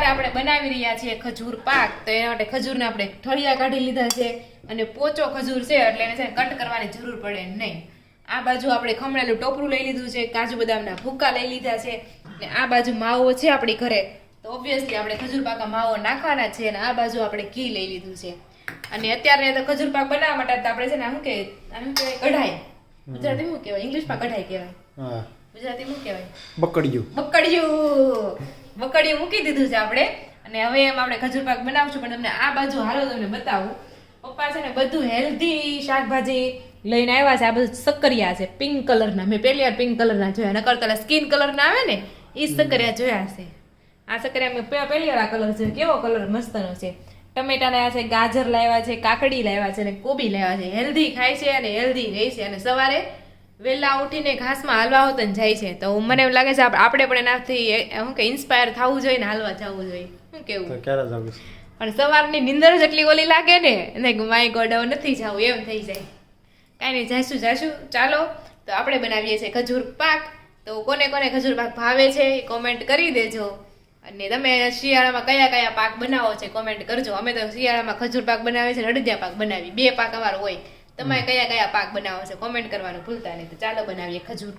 આપણે બનાવી રહ્યા છીએ ખજૂર પાક. તો એના માટે ખજૂરને આપણે ઠળિયા કાઢી લીધા છે અને પોચો ખજૂર છે એટલે એને છે ને કટ કરવાની જરૂર પડે નહીં. આ બાજુ આપણે ખમણેલું ટોપરું લઈ લીધું છે, કાજુ બદામના ભૂકા લઈ લીધા છે અને આ બાજુ માવો છે આપણી ઘરે, તો ઓબ્વિયસલી આપણે ખજૂર પાકમાં માવો નાખવાના છે. અને આ બાજુ આપણે ઘી લઈ લીધું છે. અને અત્યારે તો ખજૂર પાક બનાવવા માટે તો આપણે છે ને શું કહેવાય કઢાઈ, ગુજરાતી શું કહેવાય, ઇંગ્લિશમાં કઢાઈ કહેવાય, ગુજરાતી શું કહેવાય, બકડિયું મૂકી દીધું છે આપણે. અને હવે એમ આપણે ખજૂર પાક બનાવશું, પણ તમને આ બાજુ હાલો તમને બતાવું. પપ્પા છે ને બધું હેલ્ધી શાકભાજી લઈને આવ્યા છે. આ બધું સક્કરિયા છે પિંક કલરના, મેં પહેલી વાર પિંક કલરના જોયા, નકર તો સ્કિન કલરના આવે ને એ સક્કરિયા જોયા છે. આ સક્કરિયા મેં પહેલી વાર આ કલર છે, કેવો કલર મસ્તનો છે. ટમેટા લાવ્યા છે, ગાજર લાવ્યા છે, કાકડી લાવ્યા છે અને કોબી લાવ્યા છે. હેલ્ધી ખાય છે અને હેલ્ધી રહે છે. અને સવારે વહેલા ઉઠીને ઘાસમાં હાલવા હોતને જાય છે. તો મને એવું લાગે છે આપણે પણ એનાથી શું કે ઇન્સ્પાયર થવું જોઈએ ને હાલવા જવું જોઈએ. શું કેવું? પણ સવારની નિંદર જ એટલી ઓલી લાગે ને માય ગોડ હવે નથી જવું એમ થઈ જાય. કાંઈ નહીં, જાશું. ચાલો તો આપણે બનાવીએ છીએ ખજૂર પાક. તો કોને કોને ખજૂર પાક ભાવે છે એ કોમેન્ટ કરી દેજો. અને તમે શિયાળામાં કયા કયા પાક બનાવો છે કોમેન્ટ કરજો. અમે તો શિયાળામાં ખજૂર પાક બનાવીએ છીએ, અડદિયા પાક બનાવી, 2 પાક અમારો હોય. તમારે કયા કયા પાક બનાવો છે કોમેન્ટ કરવાનું ભૂલતા નહીં. તો ચાલો બનાવીએ ખજૂર